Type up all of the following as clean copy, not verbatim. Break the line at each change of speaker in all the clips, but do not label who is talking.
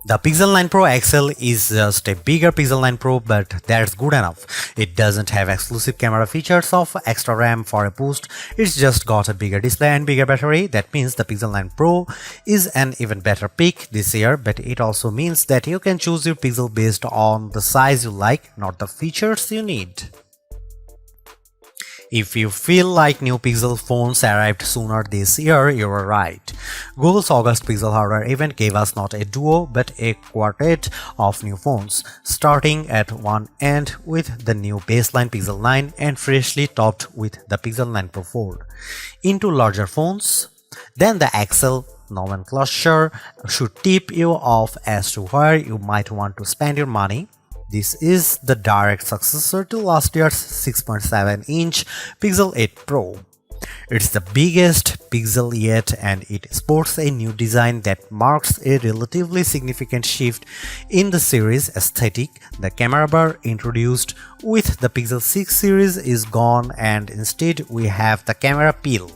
The Pixel 9 Pro XL is just a bigger Pixel 9 Pro, but that's good enough. It doesn't have exclusive camera features of extra RAM for a boost. It's just got a bigger display and bigger battery. That means the Pixel 9 Pro is an even better pick this year, but it also means that you can choose your Pixel based on the size you like, not the features you need. If you feel like new Pixel phones arrived sooner this year, you are right. Google's August Pixel hardware event gave us not a duo but a quartet of new phones, starting at one end with the new baseline Pixel 9 and freshly topped with the Pixel 9 Pro Fold. Into larger phones, then the XL nomenclature should tip you off as to where you might want to spend your money. This is the direct successor to last year's 6.7-inch Pixel 8 Pro. It's the biggest Pixel yet, and it sports a new design that marks a relatively significant shift in the series aesthetic. The camera bar introduced with the Pixel 6 series is gone, and instead we have the camera peel.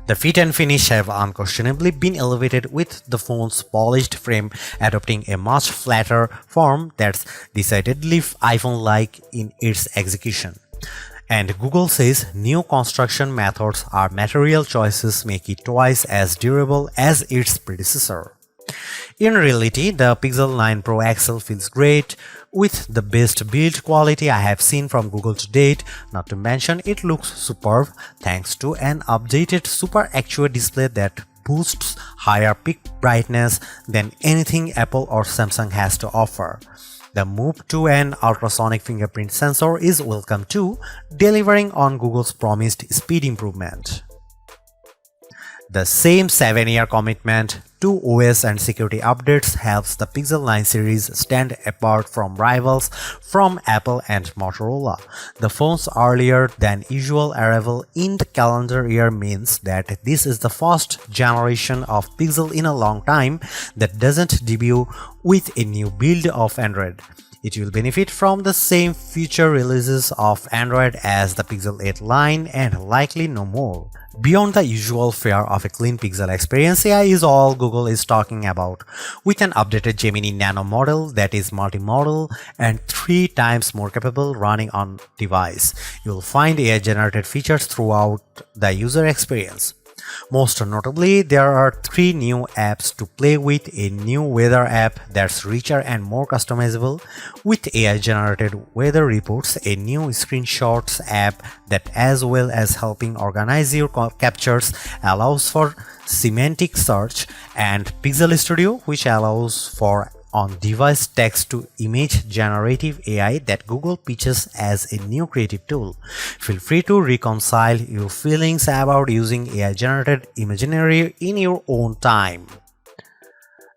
The fit and finish have unquestionably been elevated, with the phone's polished frame adopting a much flatter form that's decidedly iPhone-like in its execution. And Google says new construction methods or material choices make it twice as durable as its predecessor. In reality, the Pixel 9 Pro XL feels great, with the best build quality I have seen from Google to date. Not to mention, it looks superb thanks to an updated Super Actuate display that boosts higher peak brightness than anything Apple or Samsung has to offer. The move to an ultrasonic fingerprint sensor is welcome too, delivering on Google's promised speed improvement. The same 7-year commitment to OS and security updates helps the Pixel 9 series stand apart from rivals from Apple and Motorola. The phone's earlier than usual arrival in the calendar year means that this is the first generation of Pixel in a long time that doesn't debut with a new build of Android. It will benefit from the same future releases of Android as the Pixel 8 line and likely no more. Beyond the usual fare of a clean Pixel experience, AI is all Google is talking about, with an updated Gemini Nano model that is multimodal and 3 times more capable running on device. You'll find AI-generated features throughout the user experience. Most notably, there are 3 new apps to play with: a new weather app that's richer and more customizable with AI-generated weather reports, a new screenshots app that, as well as helping organize your captures, allows for semantic search, and Pixel Studio, which allows for on-device text-to-image generative AI that Google pitches as a new creative tool. Feel free to reconcile your feelings about using AI-generated imagery in your own time.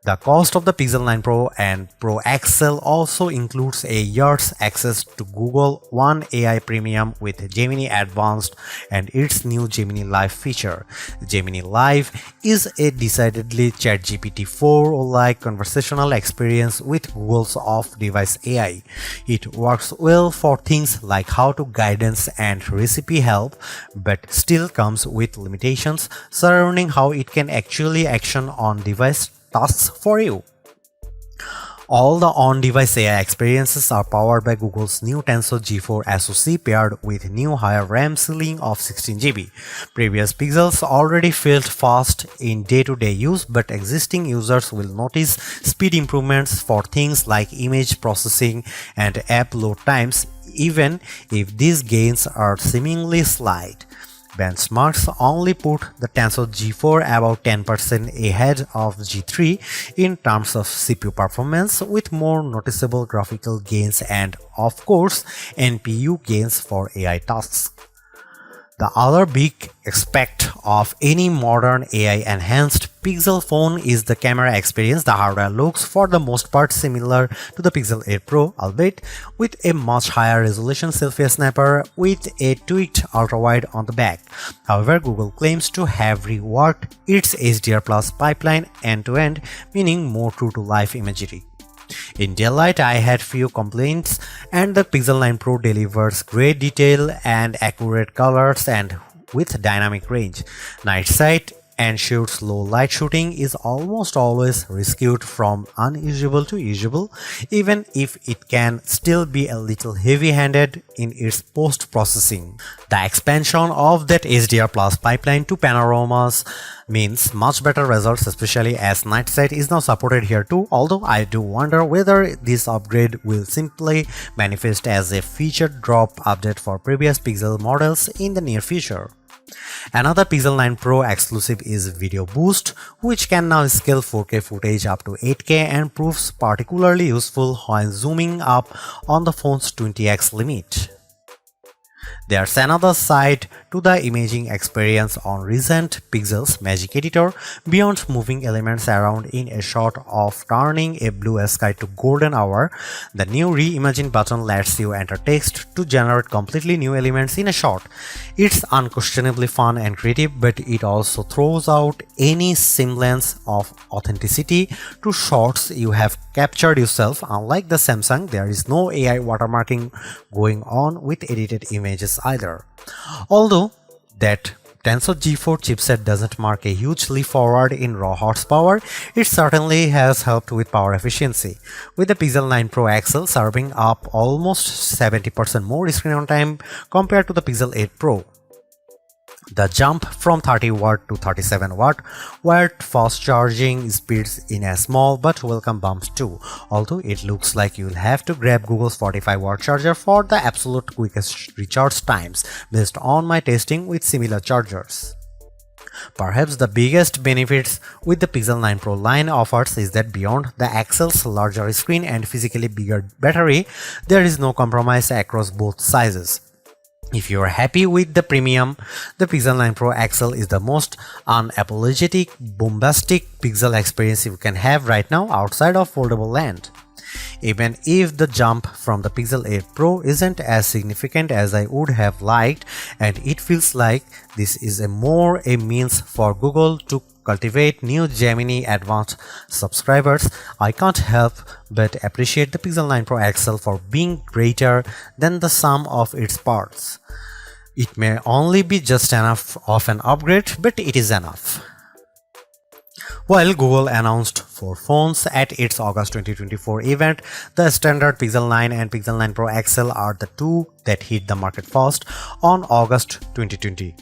The cost of the Pixel 9 Pro and Pro XL also includes a year's access to Google One AI Premium with Gemini Advanced and its new Gemini Live feature. Gemini Live is a decidedly ChatGPT 4-like conversational experience with Google's off-device AI. It works well for things like how-to guidance and recipe help, but still comes with limitations surrounding how it can actually action on-device tasks for you. All the on-device AI experiences are powered by Google's new Tensor G4 SoC paired with new higher RAM ceiling of 16GB. Previous Pixels already felt fast in day-to-day use, but existing users will notice speed improvements for things like image processing and app load times, even if these gains are seemingly slight. Benchmarks only put the Tensor G4 about 10% ahead of G3 in terms of CPU performance, with more noticeable graphical gains and, of course, NPU gains for AI tasks. The other big aspect of any modern AI-enhanced Pixel phone is the camera experience. The hardware looks for the most part similar to the Pixel 8 Pro, albeit with a much higher resolution selfie snapper with a tweaked ultrawide on the back. However, Google claims to have reworked its HDR Plus pipeline end-to-end, meaning more true-to-life imagery. In daylight, I had few complaints, and the Pixel 9 Pro delivers great detail and accurate colors and with dynamic range. Night sight ensures low light shooting is almost always rescued from unusable to usable, even if it can still be a little heavy-handed in its post-processing. The expansion of that HDR Plus pipeline to panoramas means much better results, especially as night sight is now supported here too, although I do wonder whether this upgrade will simply manifest as a feature drop update for previous Pixel models in the near future. Another Pixel 9 Pro exclusive is Video Boost, which can now scale 4K footage up to 8K and proves particularly useful when zooming up on the phone's 20x limit. There's another side to the imaging experience on recent Pixel's Magic Editor. Beyond moving elements around in a shot of turning a blue sky to golden hour, the new Reimagine button lets you enter text to generate completely new elements in a shot. It's unquestionably fun and creative, but it also throws out any semblance of authenticity to shots you have captured yourself. Unlike the Samsung, there is no AI watermarking going on with edited images either. Although that Tensor G4 chipset doesn't mark a huge leap forward in raw horsepower, it certainly has helped with power efficiency, with the Pixel 9 Pro XL serving up almost 70% more screen on time compared to the Pixel 8 Pro. The jump from 30W to 37W wired fast charging speeds in a small but welcome bump too, although it looks like you'll have to grab Google's 45W charger for the absolute quickest recharge times based on my testing with similar chargers. Perhaps the biggest benefits with the Pixel 9 Pro line offers is that beyond the XL's larger screen and physically bigger battery, there is no compromise across both sizes. If you are happy with the premium, the Pixel 9 Pro XL is the most unapologetic, bombastic Pixel experience you can have right now outside of foldable land. Even if the jump from the Pixel 8 Pro isn't as significant as I would have liked, and it feels like this is more a means for Google to cultivate new Gemini Advanced subscribers, I can't help but appreciate the Pixel 9 Pro XL for being greater than the sum of its parts. It may only be just enough of an upgrade, but it is enough. While Google announced 4 phones at its August 2024 event, the standard Pixel 9 and Pixel 9 Pro XL are the two that hit the market first on August 2020.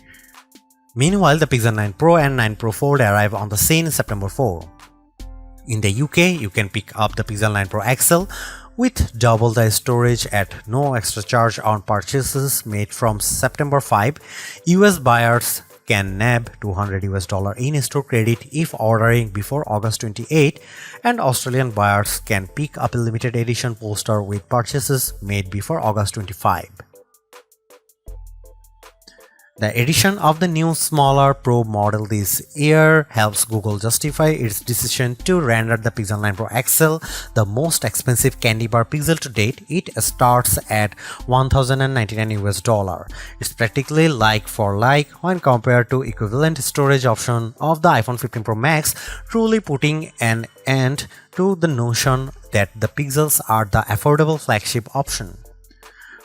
Meanwhile, the Pixel 9 Pro and 9 Pro Fold arrive on the scene September 4. In the UK, you can pick up the Pixel 9 Pro XL with double the storage at no extra charge on purchases made from September 5. US buyers can nab $200 in-store credit if ordering before August 28, and Australian buyers can pick up a limited edition poster with purchases made before August 25. The addition of the new smaller Pro model this year helps Google justify its decision to render the Pixel 9 Pro XL the most expensive candy bar Pixel to date. It starts at $1,099. It's practically like for like when compared to equivalent storage option of the iPhone 15 Pro Max, truly putting an end to the notion that the Pixels are the affordable flagship option.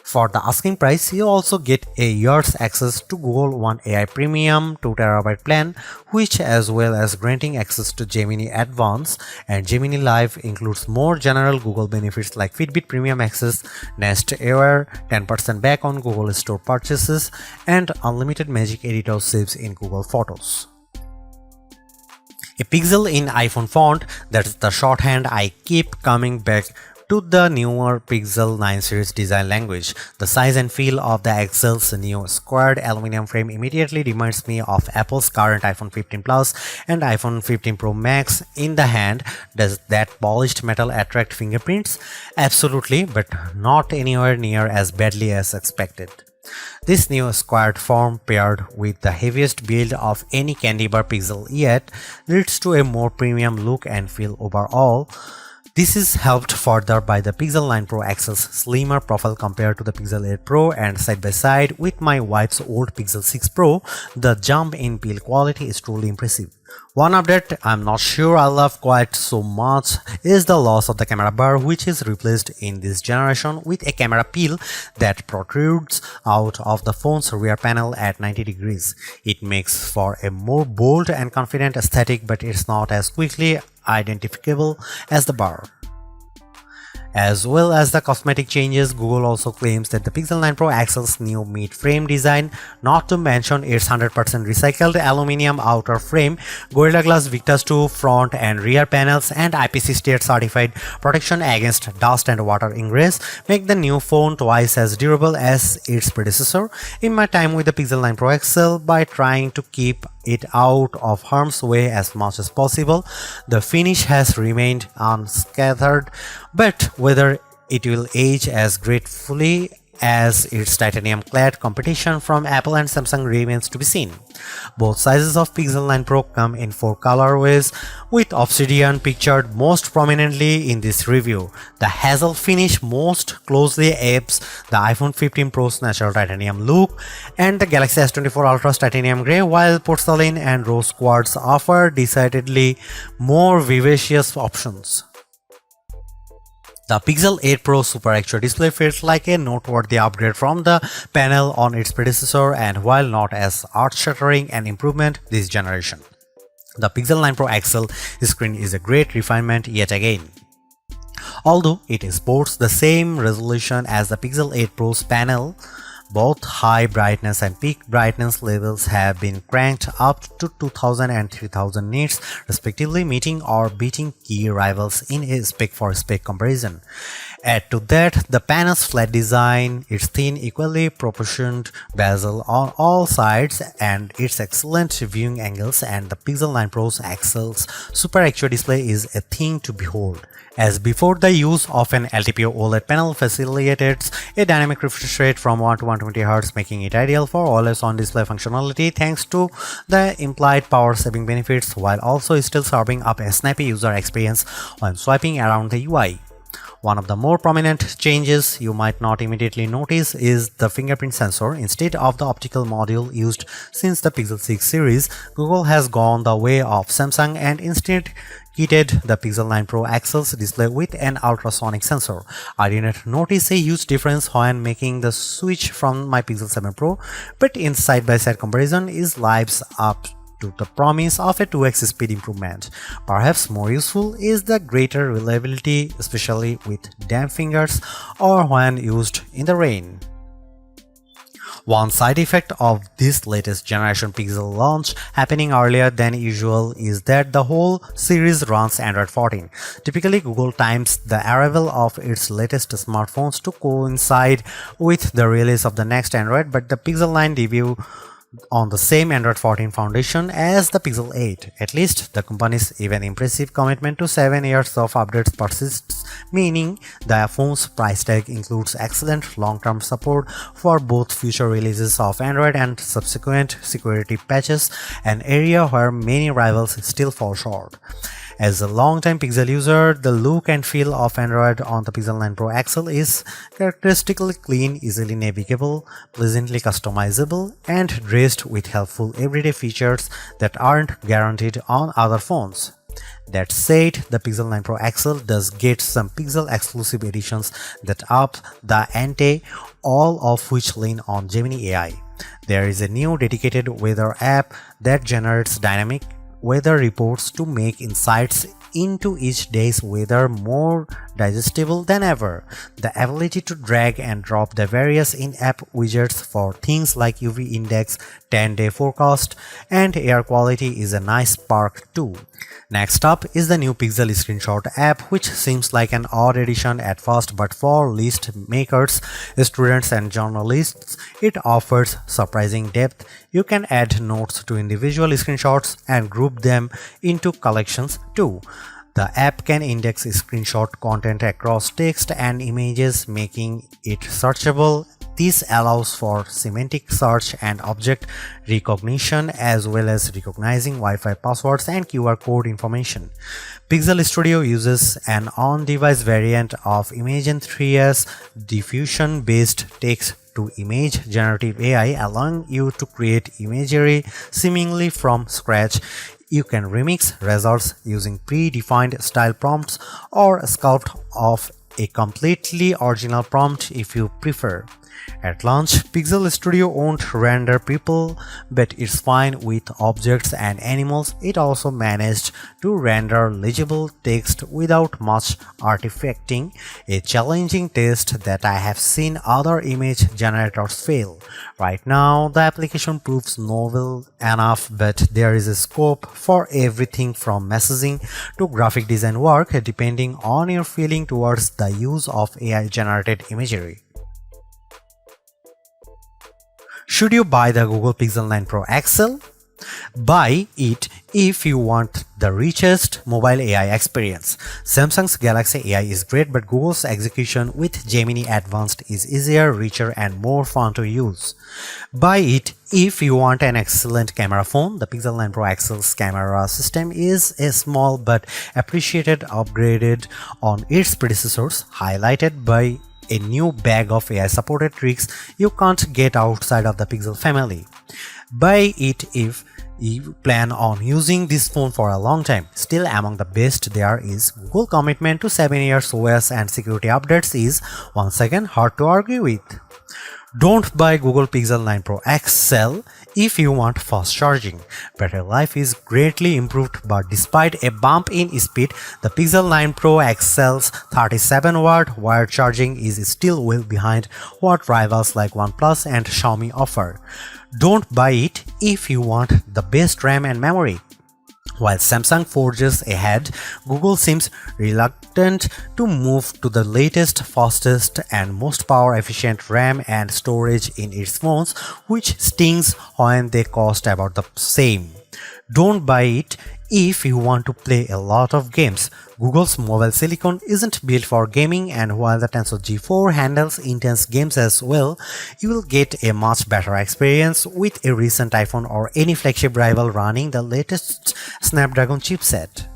For the asking price, you also get a year's access to Google One AI Premium 2TB plan, which, as well as granting access to Gemini Advanced and Gemini Live, includes more general Google benefits like Fitbit Premium Access, Nest Air, 10% back on Google Store purchases, and unlimited Magic Editor saves in Google Photos. A pixel in iPhone font, that's the shorthand I keep coming back to the newer Pixel 9 series design language. The size and feel of the XL's new squared aluminum frame immediately reminds me of Apple's current iPhone 15 Plus and iPhone 15 Pro Max in the hand. Does that polished metal attract fingerprints? Absolutely, but not anywhere near as badly as expected. This new squared form, paired with the heaviest build of any candy bar Pixel yet, leads to a more premium look and feel overall. This is helped further by the Pixel 9 Pro XL's slimmer profile compared to the Pixel 8 Pro, and side by side with my wife's old Pixel 6 Pro, the jump in build quality is truly impressive. One update I'm not sure I love quite so much is the loss of the camera bar, which is replaced in this generation with a camera peel that protrudes out of the phone's rear panel at 90 degrees. It makes for a more bold and confident aesthetic, but it's not as quickly identifiable as the bar. As well as the cosmetic changes, Google also claims that the Pixel 9 Pro XL's new mid-frame design, not to mention its 100% recycled aluminum outer frame, Gorilla Glass Victus 2 front and rear panels, and IP68 certified protection against dust and water ingress, make the new phone twice as durable as its predecessor. In my time with the Pixel 9 Pro XL, by trying to keep it out of harm's way as much as possible, the finish has remained unscathed, but whether it will age as gracefully as its titanium-clad competition from Apple and Samsung remains to be seen. Both sizes of Pixel 9 Pro come in 4 colorways, with Obsidian pictured most prominently in this review. The hazel finish most closely apes the iPhone 15 Pro's natural titanium look, and the Galaxy S24 Ultra's titanium gray, while porcelain and rose quartz offer decidedly more vivacious options. The Pixel 8 Pro Super XR display feels like a noteworthy upgrade from the panel on its predecessor, and while not as earth-shattering an improvement this generation, the Pixel 9 Pro XL screen is a great refinement yet again. Although it sports the same resolution as the Pixel 8 Pro's panel, both high brightness and peak brightness levels have been cranked up to 2000 and 3000 nits respectively, meeting or beating key rivals in a spec-for-spec comparison. Add to that the panel's flat design, its thin, equally proportioned bezel on all sides, and its excellent viewing angles, and the Pixel 9 Pro's XL's Super XR display is a thing to behold. As before, the use of an LTPO OLED panel facilitates a dynamic refresh rate from 1 to 120Hz, making it ideal for always-on display functionality thanks to the implied power-saving benefits, while also still serving up a snappy user experience when swiping around the UI. One of the more prominent changes you might not immediately notice is the fingerprint sensor. Instead of the optical module used since the Pixel 6 series, Google has gone the way of Samsung and instead kitted the Pixel 9 Pro XL's display with an ultrasonic sensor. I didn't notice a huge difference when making the switch from my Pixel 7 Pro, but in side-by-side comparison it lives up to the promise of a 2x speed improvement. Perhaps more useful is the greater reliability, especially with damp fingers or when used in the rain. One side effect of this latest generation Pixel launch happening earlier than usual is that the whole series runs Android 14. Typically, Google times the arrival of its latest smartphones to coincide with the release of the next Android, but the Pixel 9 debut on the same Android 14 foundation as the Pixel 8. At least the company's even impressive commitment to 7 years of updates persists, meaning the phone's price tag includes excellent long-term support for both future releases of Android and subsequent security patches, an area where many rivals still fall short. As a long-time Pixel user, the look and feel of Android on the Pixel 9 Pro XL is characteristically clean, easily navigable, pleasantly customizable, and dressed with helpful everyday features that aren't guaranteed on other phones. That said, the Pixel 9 Pro XL does get some Pixel exclusive editions that up the ante, all of which lean on Gemini AI. There is a new dedicated weather app that generates dynamic weather reports to make insights into each day's weather more digestible than ever. The ability to drag and drop the various in-app widgets for things like UV index, 10-day forecast, and air quality is a nice perk too. Next up is the new Pixel Screenshot app, which seems like an odd addition at first, but for list makers, students, and journalists, it offers surprising depth. You can add notes to individual screenshots and group them into collections too. The app can index screenshot content across text and images, making it searchable. This allows for semantic search and object recognition, as well as recognizing Wi-Fi passwords and QR code information. Pixel Studio uses an on-device variant of Imagen 3's diffusion-based text-to-image generative AI, allowing you to create imagery seemingly from scratch. You can remix results using predefined style prompts or sculpt off a completely original prompt if you prefer. At launch, Pixel Studio won't render people, but it's fine with objects and animals. It also managed to render legible text without much artifacting, a challenging test that I have seen other image generators fail. Right now, the application proves novel enough, but there is a scope for everything from messaging to graphic design work, depending on your feeling towards the use of AI-generated imagery. Should you buy the Google Pixel 9 Pro XL? Buy it if you want the richest mobile AI experience. Samsung's Galaxy AI is great, but Google's execution with Gemini Advanced is easier, richer, and more fun to use. Buy it if you want an excellent camera phone. The Pixel 9 Pro XL's camera system is a small but appreciated upgraded on its predecessors, highlighted by a new bag of AI-supported tricks you can't get outside of the Pixel family. Buy it if you plan on using this phone for a long time. Still among the best there is Google commitment to 7 years OS and security updates is once again hard to argue with. Don't buy Google Pixel 9 Pro XL if you want fast charging. Battery life is greatly improved, but despite a bump in speed, the Pixel 9 Pro XL's 37-watt wired charging is still well behind what rivals like OnePlus and Xiaomi offer. Don't buy it if you want the best RAM and memory. While Samsung forges ahead, Google seems reluctant to move to the latest, fastest, and most power-efficient RAM and storage in its phones, which stings when they cost about the same. Don't buy it if you want to play a lot of games. Google's mobile silicon isn't built for gaming, and while the Tensor G4 handles intense games as well, you will get a much better experience with a recent iPhone or any flagship rival running the latest Snapdragon chipset.